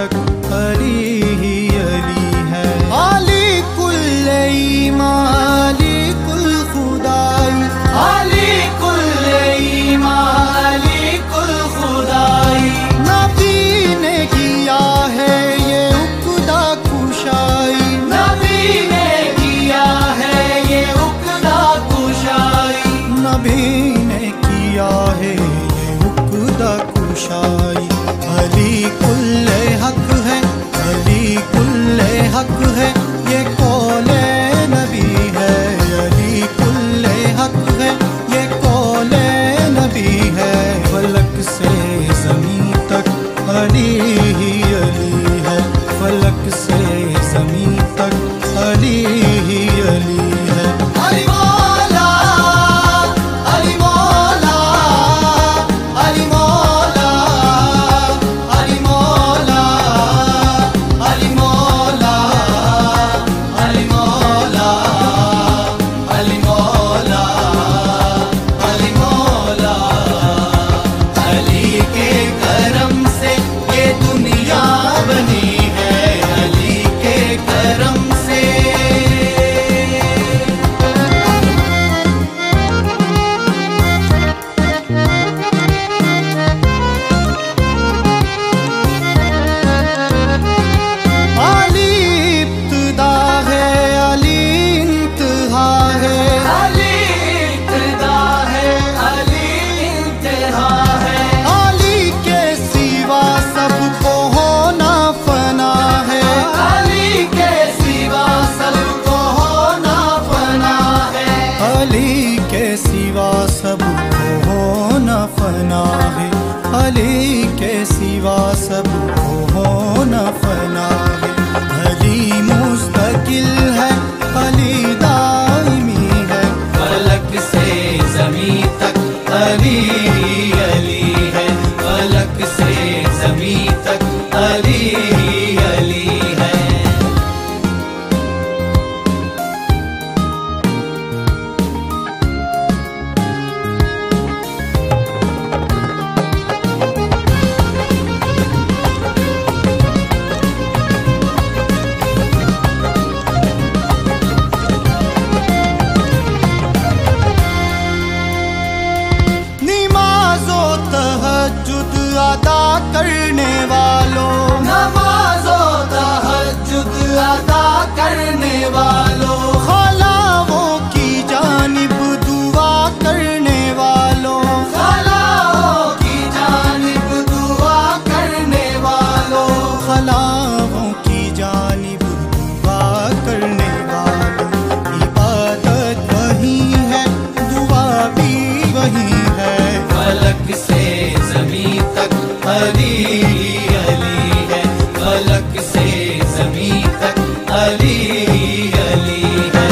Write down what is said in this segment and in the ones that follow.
तक अली ही अली है। अली कुल्ले ईमान अली कुल खुदाई, अली कुल्ले ईमान अली कुल खुदाई। नबी ने किया है ये उक़दा कुशाई, नबी ने किया है ये उक़दा कुशाई, नबी ने किया है ये उक़दा कुशाई। अली कुल्ले हक है, अली कुल्ले हक है, ये कौले नबी है। अली कुल्ले हक है, ये कौले नबी है। फलक से ज़मीं तक अली ही अली है, फलक से ज़मीं तक अली ही अली है। अली मौला अली मौला अली मौला अली मौला अली मौला अली मौला अली मौला अली मौला। अली के करम से ये दुनिया बनी है, अली के करम से। अली इब्तिदा है, अली इंतहा है, अली इब्तिदा है, अली इंतहा है। अली के सिवा सबको होना फना है, अली के सिवा सबको होना फना है। अली के सिवा सबको होना फना है, अली के सिवा सबको होना फना है। अली मुस्तकिल है, अली दाइमी है, फलक से ज़मीं तक अली अली है, फलक से ज़मीं तक अली अली है। नमाज़ो तहज्जुद अदा करने वालों, नमाज़ो तहज्जुद अदा करने वालों, खलाओं की जानिब दुआ करने वालों, खलाओं की जानिब दुआ करने वालों, खलाओं की जानिब दुआ करने वालों। इबादत वही है, दुआ भी वही है। फलक से ज़मीं तक अली अली है, फलक से ज़मीं तक अली अली है।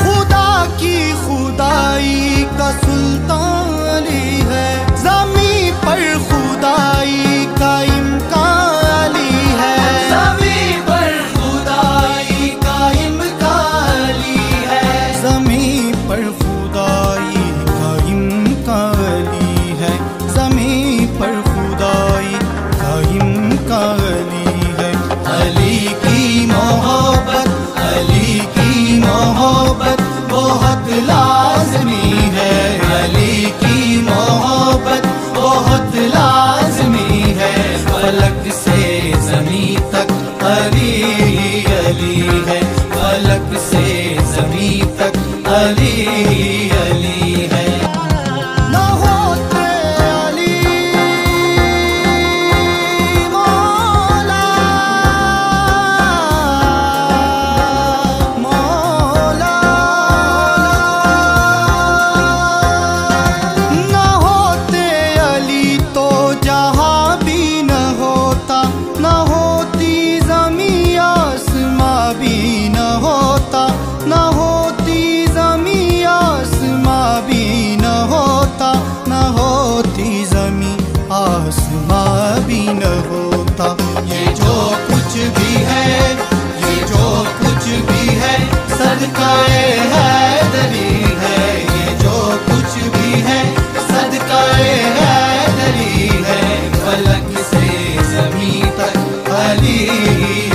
खुदा की खुदाई का सुल्तान अली है, ज़मीं पर खुदाई का इम्कान अली है, ज़मीं पर खुदाई का इम्कान अली है, ज़मीं पर खुदाई का इम्कान अली है, ज़मीं पर खुदाई का इम्कान अली है। अली की मोहब्बत, अली की मोहब्बत बहुत लाज़मी है, अली की मोहब्बत बहुत लाज़मी है। फलक से ज़मीं तक अली अली है, फलक से ज़मीं तक अली अली है। ना होते अली मौला मौला, ना होते अली तो जहाँ भी न होता, न होती ज़मीं आसमां भी न होता, न होती ज़मीं अली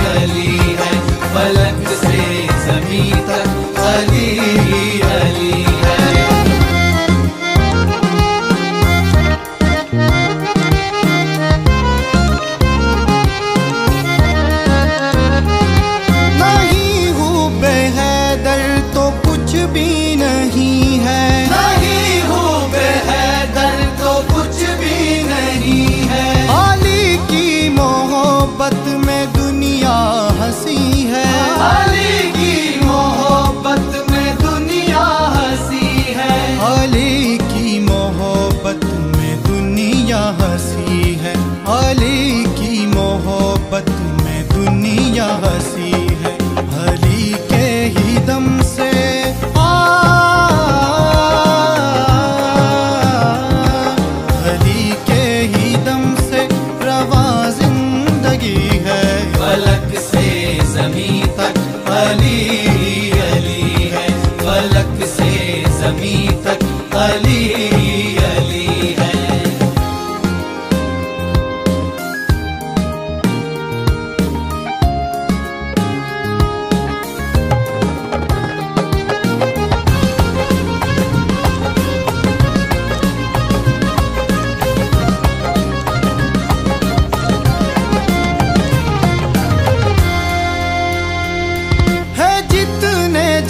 अली है, फलक से ज़मीं तक अली अली है। नहीं हूँ बेहैदर तो कुछ भी नहीं है, नहीं हूँ बेहैदर तो कुछ भी नहीं है। अली की मोहब्बत में दुनिया हंसी है, अली की मोहब्बत में दुनिया हंसी है। अली की मोहब्बत में दुनिया हंसी है, अली की मोहब्बत में दुनिया हंसी है। अली के ही दम से अली के ही दम से रवा जिंदगी है। फलक से ज़मीं तक अली अली है, फलक से ज़मीं तक अली अली है।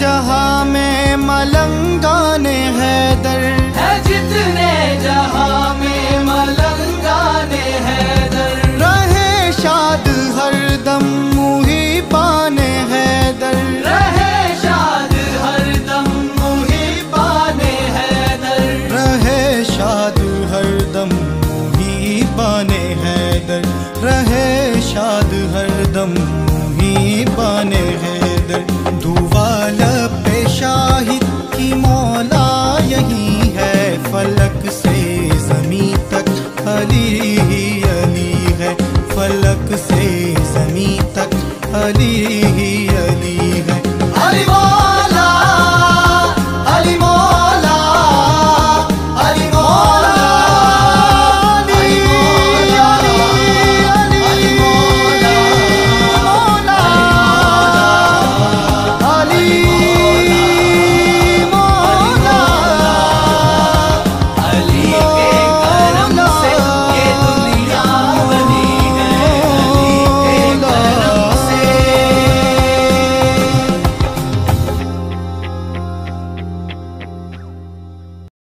जहाँ में मलंगाने हैदर है, जितने जहाँ में मलंगाने हैदर। रहे शाद हरदम मुहिबाने हैदर, रहे शाद हरदम मुहिबाने हैदर। रहे शाद हरदम मुहिबाने हैदर, रहे शाद हरदम मुहिबाने हैदर। दुआल पे शाहिद की मौला यही है, फलक से ज़मीं तक अली अली है, फलक से ज़मीं तक अली